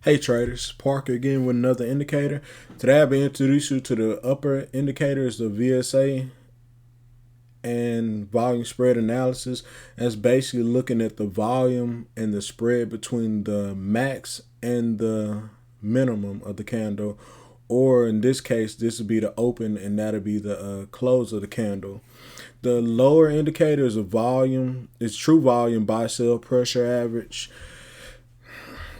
Hey traders, Parker again with another indicator. Today I'll be introducing you to the upper indicators of VSA and volume spread analysis. That's basically looking at the volume and the spread between the max and the minimum of the candle. Or in this case, this would be the open and that'll be the close of the candle. The lower indicators of volume is true volume, buy sell pressure average.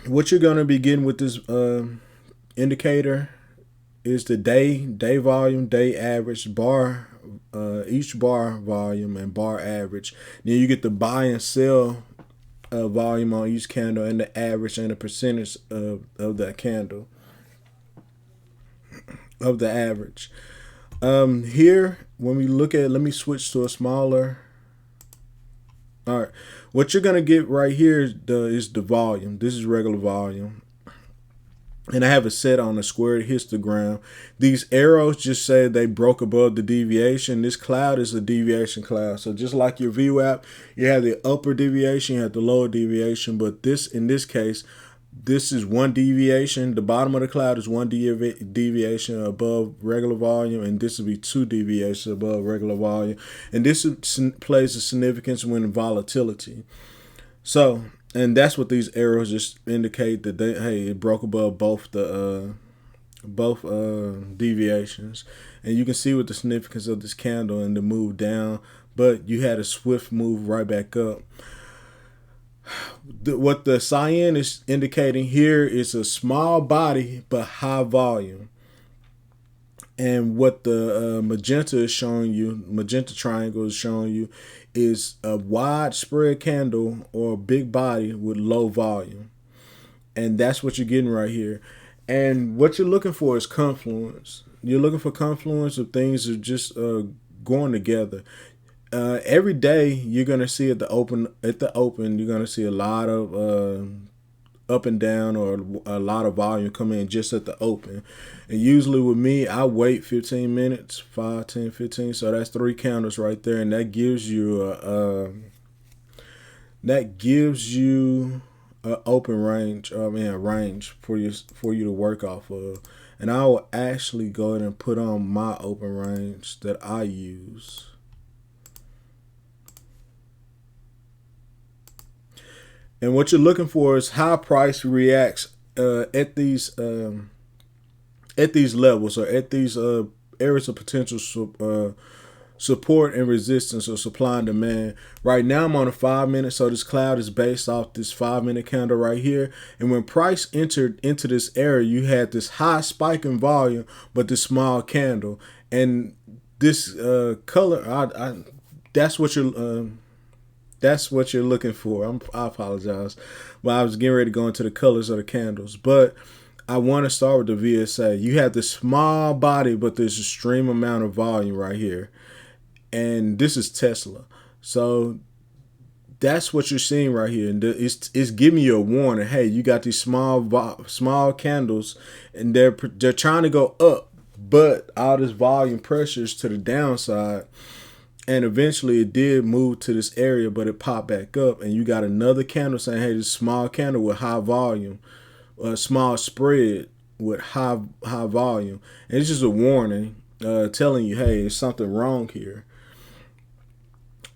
What you're going to be getting with this indicator is the day volume, day average, bar, each bar volume and bar average. Then you get the buy and sell volume on each candle and the average and the percentage of that candle, of the average. Here, when we look at, let me switch to a smaller. All right, what you're gonna get right here is the volume. This is regular volume, and I have it set on a squared histogram. These arrows just say they broke above the deviation. This cloud is a deviation cloud. So just like your VWAP, you have the upper deviation, you have the lower deviation. But this, in this case, this is one deviation. The bottom of the cloud is one deviation above regular volume, and this will be two deviations above regular volume. And this plays a significance when volatility. So, and that's what these arrows just indicate, that it broke above both deviations. And you can see what the significance of this candle and the move down, but you had a swift move right back up. What the cyan is indicating here is a small body but high volume. And what the magenta is showing you, magenta triangle is showing you, is a widespread candle or a big body with low volume. And that's what you're getting right here. And what you're looking for is confluence. You're looking for confluence of things that are just going together. Every day you're gonna see at the open, you're gonna see a lot of up and down, or a lot of volume come in just at the open. And usually with me, I wait 15 minutes, 5, 10, 15. So that's 3 candles right there, and that gives you a open range, a range for you to work off of. And I will actually go ahead and put on my open range that I use. And what you're looking for is how price reacts at these levels, or at these areas of potential support and resistance, or supply and demand. Right now I'm on a 5-minute, so this cloud is based off this 5-minute candle right here. And when price entered into this area, you had this high spike in volume, but this small candle. And this color, that's what you're looking for. I apologize, but I was getting ready to go into the colors of the candles. But I want to start with the VSA. You have this small body, but there's a extreme amount of volume right here. And this is Tesla. So that's what you're seeing right here. And it's giving you a warning. Hey, you got these small candles, and they're trying to go up, but all this volume pressures to the downside. And eventually it did move to this area, but it popped back up. And you got another candle saying, hey, this small candle with high volume, a small spread with high volume. And it's just a warning telling you, hey, there's something wrong here.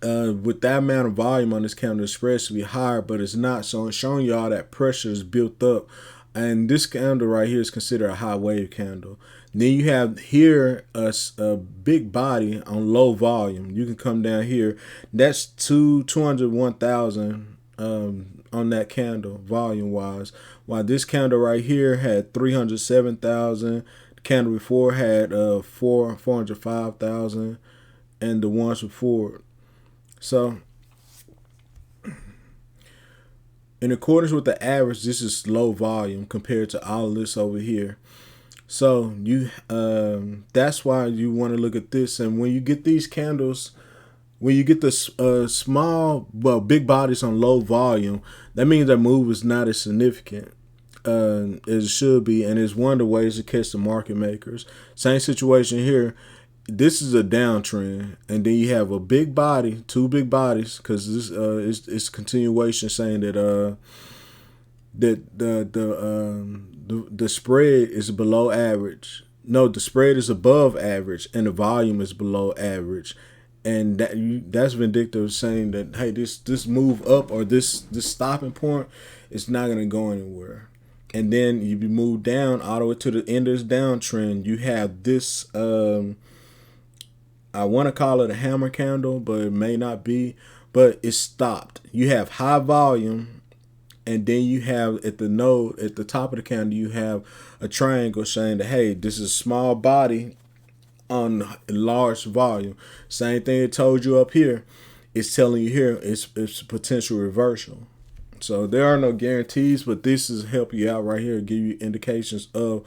With that amount of volume on this candle, the spread should be higher, but it's not. So it's showing you all that pressure is built up. And this candle right here is considered a high wave candle. Then you have here a big body on low volume. You can come down here. That's 201,000 on that candle volume wise. While this candle right here had 307,000. The candle before had 405,000, and the ones before. So in accordance with the average, this is low volume compared to all of this over here. So you that's why you want to look at this. And when you get these candles, when you get the big bodies on low volume, that means that move is not as significant as it should be, and it's one of the ways to catch the market makers. Same situation here. This is a downtrend, and then you have a big body, 2 big bodies, because this is continuation saying that the spread is below average. No, the spread is above average, and the volume is below average, and that's vindictive, saying that, hey, this move up, or this stopping point, it's not gonna go anywhere. And then if you move down all the way to the end of this downtrend, you have this. I want to call it a hammer candle, but it may not be. But it's stopped. You have high volume, and then you have at the node at the top of the candle, you have a triangle saying that, hey, this is small body on large volume. Same thing it told you up here. It's telling you here it's potential reversal. So there are no guarantees, but this is help you out right here, give you indications of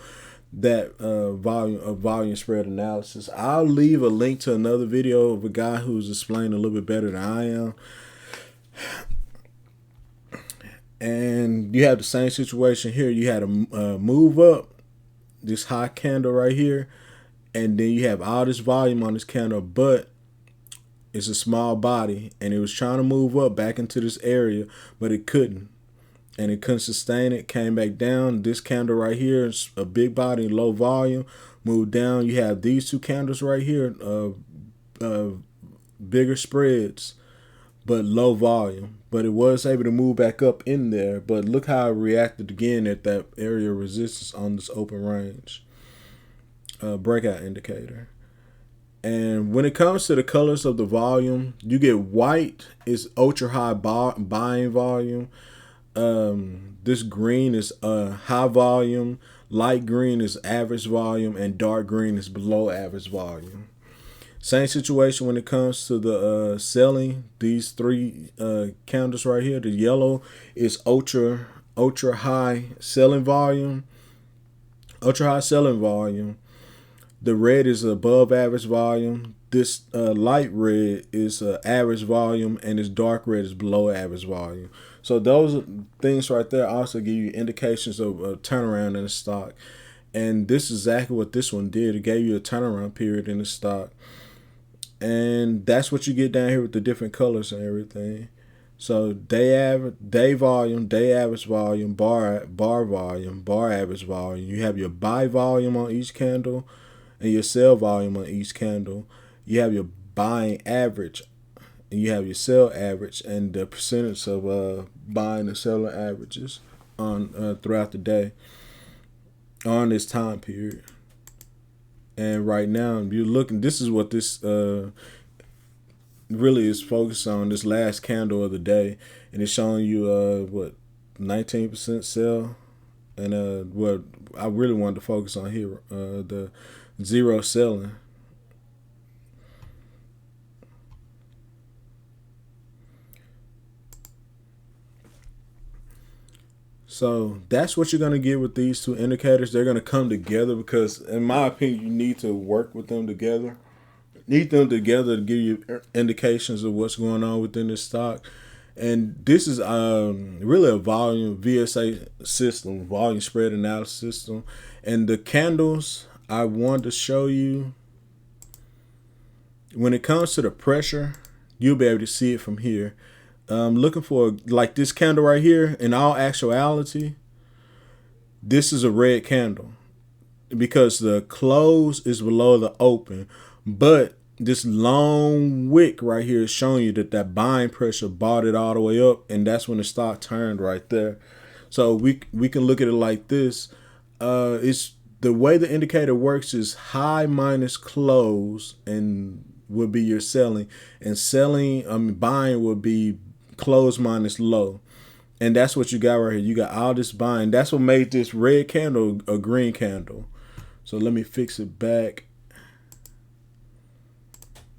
that volume spread analysis. I'll leave a link to another video of a guy who's explaining a little bit better than I am. And you have the same situation here. You had a move up, this high candle right here, and then you have all this volume on this candle, but it's a small body, and it was trying to move up back into this area, but it couldn't. And it couldn't sustain it, came back down. This candle right here is a big body, low volume, moved down. You have these two candles right here, bigger spreads, but low volume. But it was able to move back up in there. But look how it reacted again at that area of resistance on this open range breakout indicator. And when it comes to the colors of the volume, you get white is ultra high buying volume. This green is high volume, light green is average volume, and dark green is below average volume. Same situation when it comes to the selling. These three candles right here. The yellow is ultra high selling volume. The red is above average volume. This light red is average volume, and this dark red is below average volume. So those things right there also give you indications of a turnaround in the stock. And this is exactly what this one did. It gave you a turnaround period in the stock. And that's what you get down here with the different colors and everything. So day volume, day average volume, bar volume, bar average volume. You have your buy volume on each candle and your sell volume on each candle. You have your buying average, and you have your sell average, and the percentage of buying and selling averages on throughout the day on this time period. And right now, you're looking. This is what this really is focused on. This last candle of the day, and it's showing you 19% sell, and what I really wanted to focus on here, the zero selling. So that's what you're going to get with these two indicators. They're going to come together because, in my opinion, you need to work with them together. Need them together to give you indications of what's going on within this stock. And this is really a volume VSA system, volume spread analysis system. And the candles I want to show you, when it comes to the pressure, you'll be able to see it from here. Looking for like this candle right here. In all actuality, this is a red candle because the close is below the open, but this long wick right here is showing you that buying pressure bought it all the way up, and that's when the stock turned right there. So we can look at it like this. It's the way the indicator works is high minus close, and would be your selling, and buying would be close minus low. And that's what you got right here. You got all this buying. That's what made this red candle a green candle. So let me fix it back.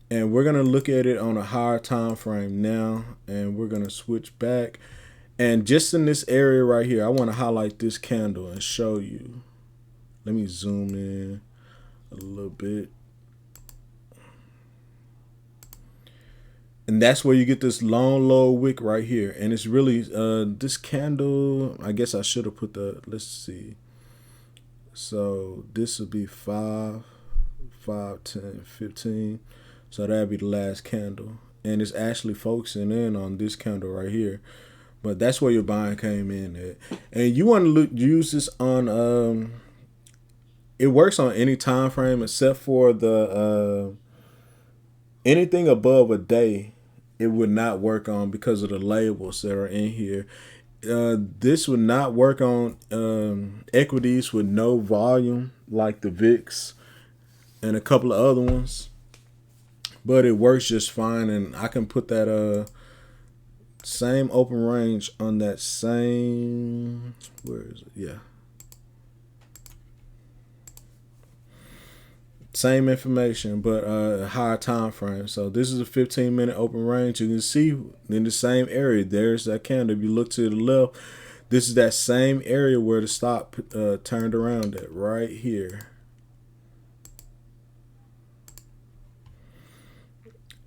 And we're going to look at it on a higher time frame now. And we're going to switch back. And just in this area right here, I want to highlight this candle and show you. Let me zoom in a little bit. And that's where you get this long, low wick right here. And it's really, this candle, I guess I should have put let's see. So this would be 5, 10, 15. So that'd be the last candle. And it's actually focusing in on this candle right here. But that's where your buying came in at. And you want to use this on it works on any time frame except for the anything above a day. It would not work on because of the labels that are in here. This would not work on equities with no volume like the VIX and a couple of other ones, but it works just fine. And I can put that same open range on that same, where is it? Yeah, same information, but higher time frame. So this is a 15-minute open range. You can see in the same area, there's that candle. If you look to the left, this is that same area where the stop turned around at, right here.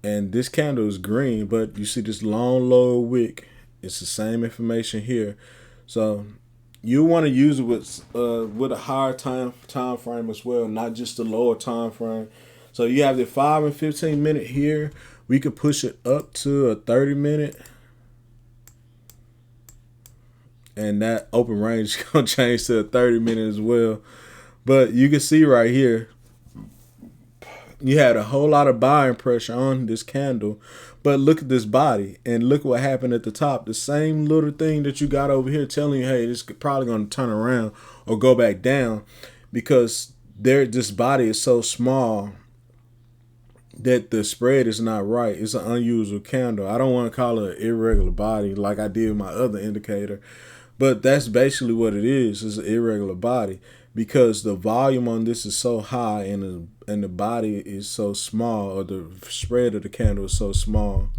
And this candle is green, but you see this long lower wick. It's the same information here. So you want to use it with a higher time frame as well, not just the lower time frame. So you have the 5 and 15 minute here. We could push it up to a 30 minute, and that open range is gonna change to a 30 minute as well. But you can see right here, you had a whole lot of buying pressure on this candle, but look at this body and look what happened at the top. The same little thing that you got over here telling you, hey, this is probably going to turn around or go back down, because this body is so small that the spread is not right. It's an unusual candle. I don't want to call it an irregular body like I did with my other indicator, but that's basically what it is. It's an irregular body because the volume on this is so high and the body is so small, or the spread of the candle is so small.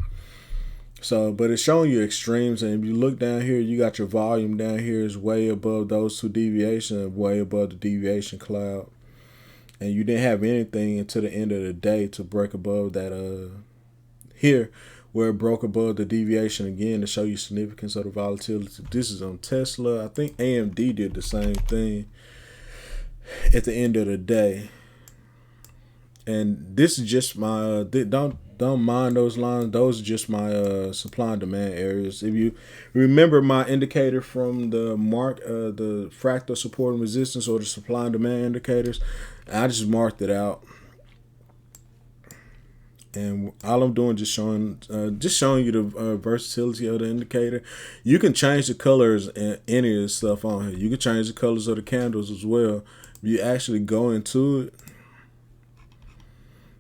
So, but it's showing you extremes, and if you look down here, you got your volume down here is way above those two deviations, way above the deviation cloud. And you didn't have anything until the end of the day to break above that here, where it broke above the deviation again to show you significance of the volatility. This is on Tesla. I think AMD did the same thing at the end of the day. And this is just my don't mind those lines. Those are just my supply and demand areas. If you remember my indicator from the the fractal support and resistance, or the supply and demand indicators, I just marked it out. And all I'm doing just showing you the versatility of the indicator. You can change the colors and any of this stuff on here. You can change the colors of the candles as well. If you actually go into it,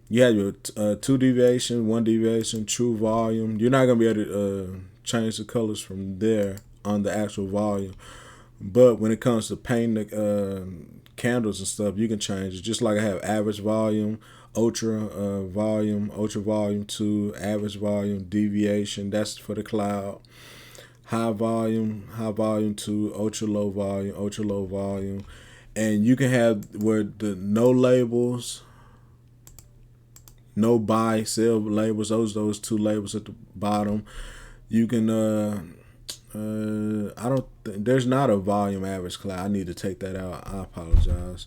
you have your 2 deviation, 1 deviation, true volume. You're not gonna be able to change the colors from there on the actual volume. But when it comes to painting the candles and stuff, you can change it. Just like I have average volume, ultra volume 2, average volume, deviation. That's for the cloud. High volume 2, ultra low volume. And you can have where the no labels, no buy, sell labels. Those 2 labels at the bottom. You can I don't there's not a volume average cloud. I need to take that out. I apologize.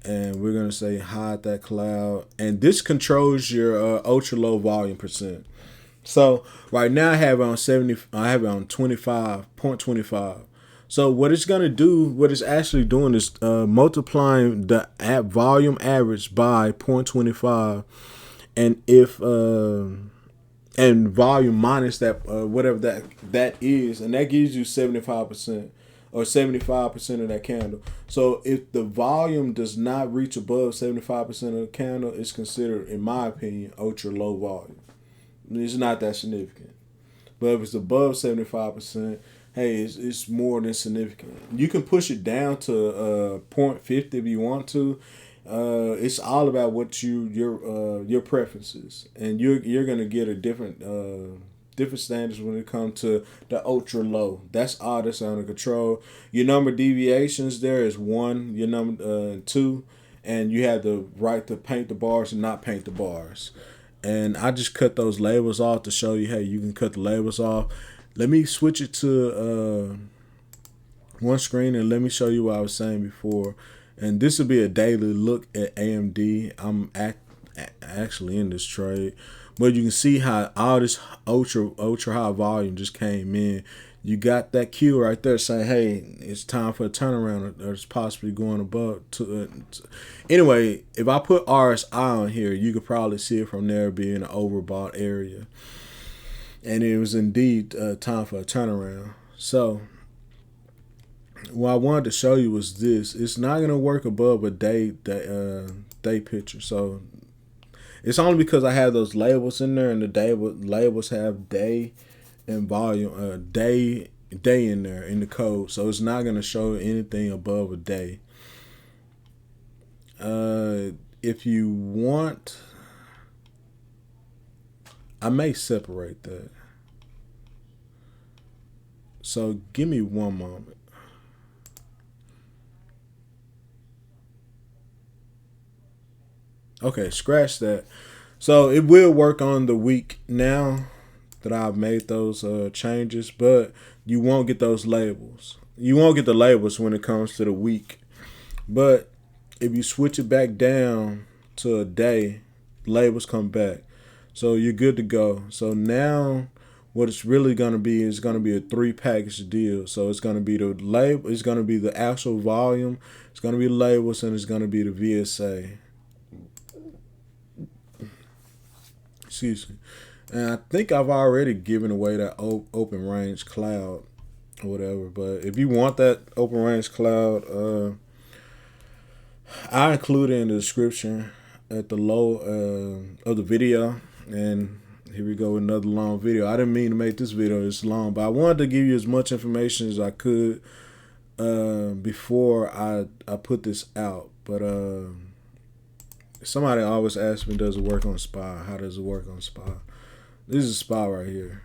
And we're gonna say hide that cloud. And this controls your ultra low volume percent. So right now I have it on 70. I have it on 25.25. So what it's gonna do, what it's actually doing is multiplying the volume average by 0.25. And if and volume minus that whatever that is, and that gives you 75% or 75% of that candle. So if the volume does not reach above 75% of the candle, it's considered, in my opinion, ultra low volume. It's not that significant. But if it's above 75%, hey, it's more than significant. You can push it down to 0.50 if you want to. It's all about what your preferences, and you're gonna get a different standards when it comes to the ultra low. That's all that's under control. Your number of deviations there is 1. Your number 2, and you have the right to paint the bars and not paint the bars. And I just cut those labels off to show you, hey, you can cut the labels off. Let me switch it to one screen and let me show you what I was saying before. And this will be a daily look at AMD. I'm actually in this trade, but you can see how all this ultra high volume just came in. you got that cue right there saying, hey, it's time for a turnaround, or it's possibly going above. Anyway, if I put RSI on here, you could probably see it from there being an overbought area. And it was indeed time for a turnaround. So what I wanted to show you was this. It's not going to work above a day picture. So it's only because I have those labels in there, and the labels have day and volume, day in there in the code. So it's not going to show anything above a day. If you want, I may separate that. So give me one moment. Okay, scratch that. So it will work on the week now that I've made those changes, but you won't get those labels. You won't get the labels when it comes to the week. But if you switch it back down to a day, labels come back. So you're good to go. So now what it's really going to be is going to be a 3-package deal. So it's going to be the label, it's going to be the actual volume, it's going to be labels, and it's going to be the VSA. Excuse me. And I think I've already given away that open range cloud or whatever. But if you want that open range cloud, I include it in the description at the low of the video. And here we go with another long video. I didn't mean to make this video this long, but I wanted to give you as much information as I could before I put this out. But somebody always asks me, does it work on SPY? How does it work on SPY? This is SPY right here,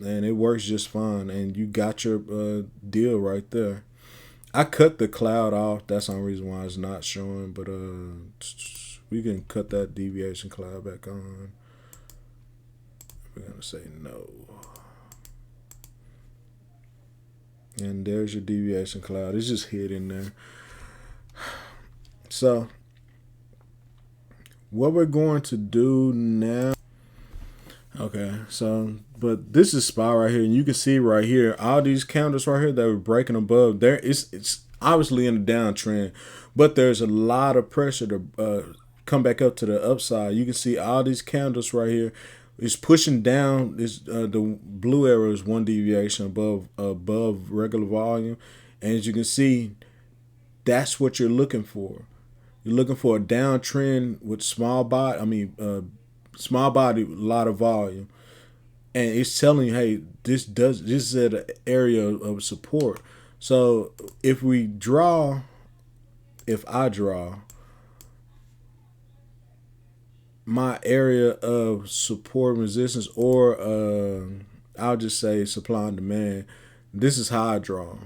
and it works just fine. And you got your deal right there. I cut the cloud off. That's the only reason why it's not showing. But we can cut that deviation cloud back on. We're gonna say no. And there's your deviation cloud. It's just hidden there. So what we're going to do now. Okay, so but this is SPY right here, and you can see right here all these candles right here that were breaking above there. It's obviously in a downtrend, but there's a lot of pressure to come back up to the upside. You can see all these candles right here. It's pushing down. This the blue arrow is 1 deviation above regular volume, and as you can see, that's what you're looking for. You're looking for a downtrend with small body. Small body, a lot of volume, and it's telling you, hey, this is at an area of support. So if I draw my area of support and resistance, or I'll just say supply and demand, this is how I draw.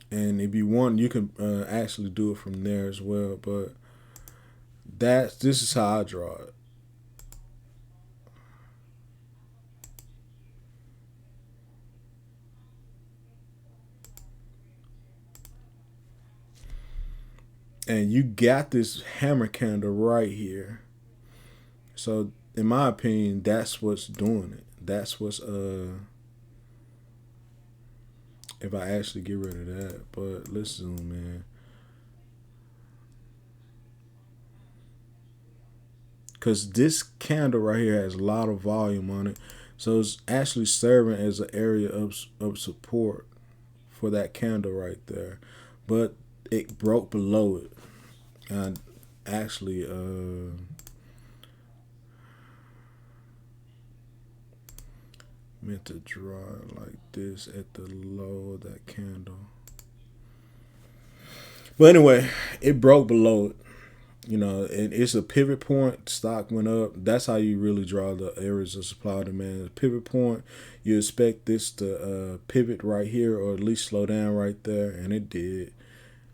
And if you want, you can actually do it from there as well. But this is how I draw it. And you got this hammer candle right here. So in my opinion, that's what's doing it. That's what's if I actually get rid of that. But let's zoom in. Because this candle right here has a lot of volume on it. So it's actually serving as an area of support for that candle right there. But it broke below it. And actually meant to draw it like this at the low of that candle. But anyway, it broke below it. You know, and it's a pivot point. Stock went up. That's how you really draw the areas of supply and demand. Pivot point. You expect this to pivot right here, or at least slow down right there, and it did.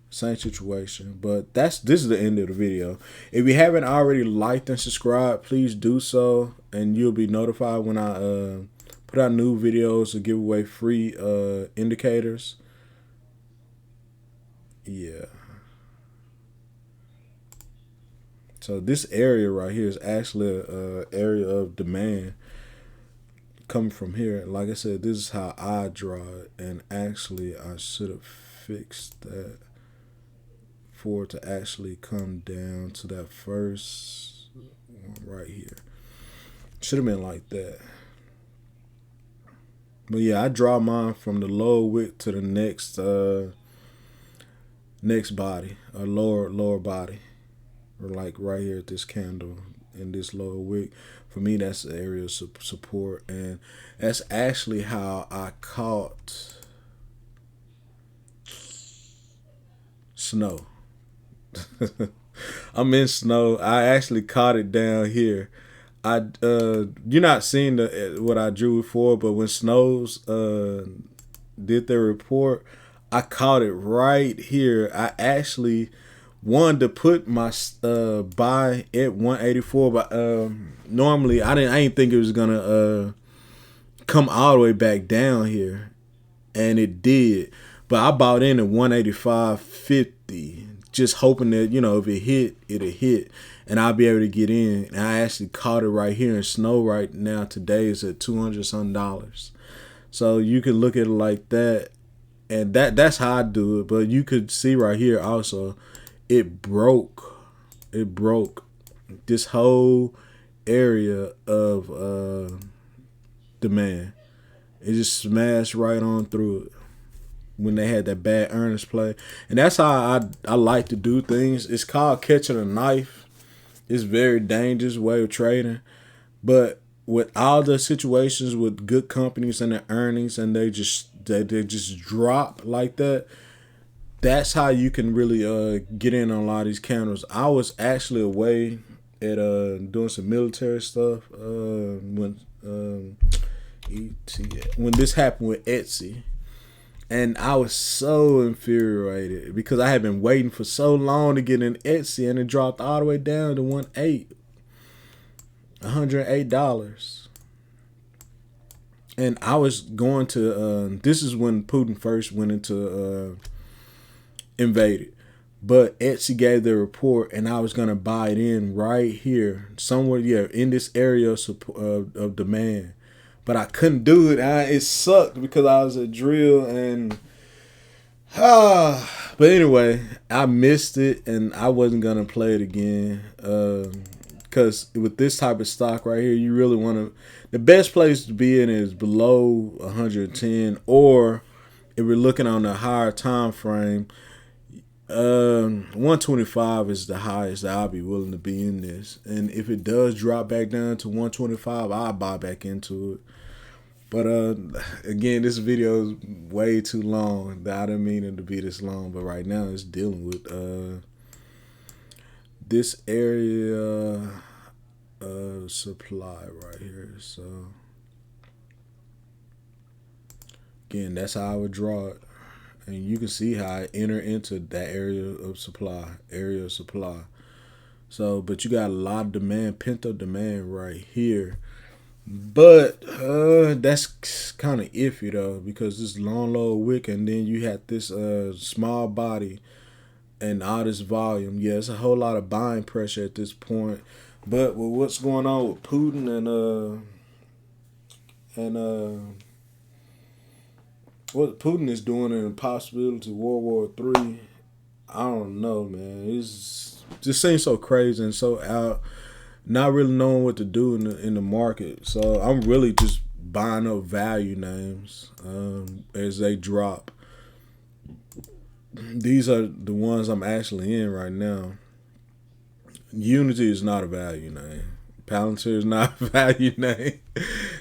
Same situation. But this is the end of the video. If you haven't already liked and subscribed, please do so, and you'll be notified when I put out new videos to give away free indicators. Yeah. So this area right here is actually a area of demand coming from here. Like I said, this is how I draw it, and actually I should have fixed that for it to actually come down to that first one right here. Should have been like that. But yeah, I draw mine from the lower wick to the next body, or lower body, or like right here at this candle in this lower wick. For me, that's the area of support, and that's actually how I caught snow. I'm in snow. I actually caught it down here. You're not seeing what I drew it for, but when Snows did their report, I caught it right here. I actually wanted to put my buy at 184, but normally I didn't think it was gonna come all the way back down here, and it did. But I bought in at 185.50, just hoping that, if it hit, it'll hit, and I'll be able to get in. And I actually caught it right here in snow right now. Today is at $200 something. So you can look at it like that, and that's how I do it. But you could see right here also, it broke this whole area of demand. It just smashed right on through it when they had that bad earnings play. And that's how I like to do things. It's called catching a knife. It's a very dangerous way of trading. But with all the situations with good companies and their earnings, and they just drop like that, that's how you can really get in on a lot of these candles. I was actually away at doing some military stuff when this happened with Etsy. And I was so infuriated because I had been waiting for so long to get in Etsy, and it dropped all the way down to $108. And I was going to, this is when Putin first went into, invaded. But Etsy gave their report, and I was going to buy it in right here, somewhere, in this area of demand. But I couldn't do it. It sucked because I was at drill, and but anyway, I missed it, and I wasn't gonna play it again. Because with this type of stock right here, you really want to. The best place to be in is below 110, or if we're looking on a higher time frame, 125 is the highest that I'll be willing to be in this. And if it does drop back down to 125, I'll buy back into it. But again, this video is way too long. I didn't mean it to be this long, but right now it's dealing with this area supply right here. So again, that's how I would draw it. And you can see how I enter into that area of supply. So, but you got a lot of demand, pent up demand right here. But that's kind of iffy though, because this long low wick, and then you had this small body and all this volume. Yeah, it's a whole lot of buying pressure at this point. But with what's going on with Putin and what Putin is doing, and the possibility of World War III, I don't know, man. It's just seems so crazy and so out. Not really knowing what to do in the market. So I'm really just buying up value names as they drop. These are the ones I'm actually in right now. Unity is not a value name. Palantir is not a value name.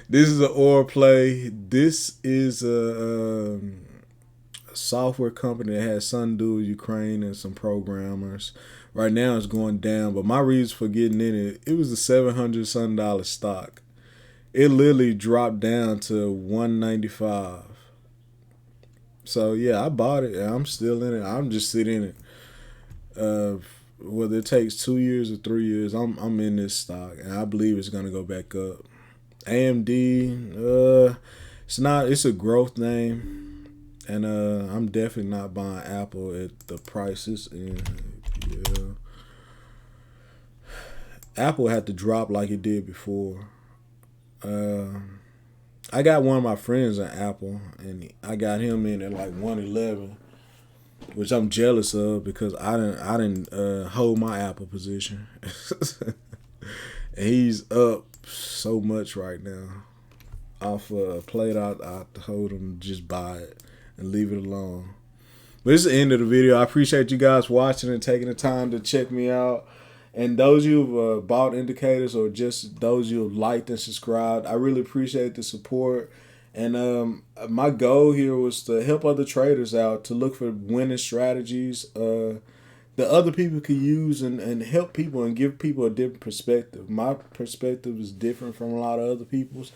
This is an oil play. This is a software company that has something to do with Ukraine and some programmers. Right now it's going down, but my reason for getting in it was a $700 something stock. It literally dropped down to 195. So yeah, I bought it and I'm still in it. I'm just sitting in it. Whether it takes 2 years or 3 years, I'm in this stock, and I believe it's gonna go back up. AMD, it's a growth name, and I'm definitely not buying Apple at the prices. And yeah, Apple had to drop like it did before. I got one of my friends in Apple, and I got him in at like 111, which I'm jealous of because I didn't hold my Apple position, and he's up so much right now. Off a plate, I told him just buy it and leave it alone. But this is the end of the video. I appreciate you guys watching and taking the time to check me out. And those who've bought indicators or just those who've liked and subscribed, I really appreciate the support. And my goal here was to help other traders out to look for winning strategies that other people could use and help people and give people a different perspective. My perspective is different from a lot of other people's.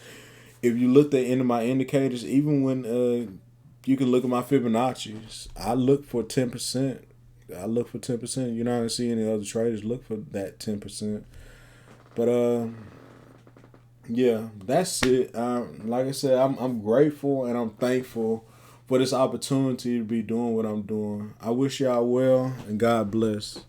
If you looked at any of my indicators, even when you can look at my Fibonacci's, I look for 10%. I look for 10%. You're not gonna see any other traders look for that 10%. But yeah, that's it. Like I said, I'm grateful and I'm thankful for this opportunity to be doing what I'm doing. I wish y'all well and God bless.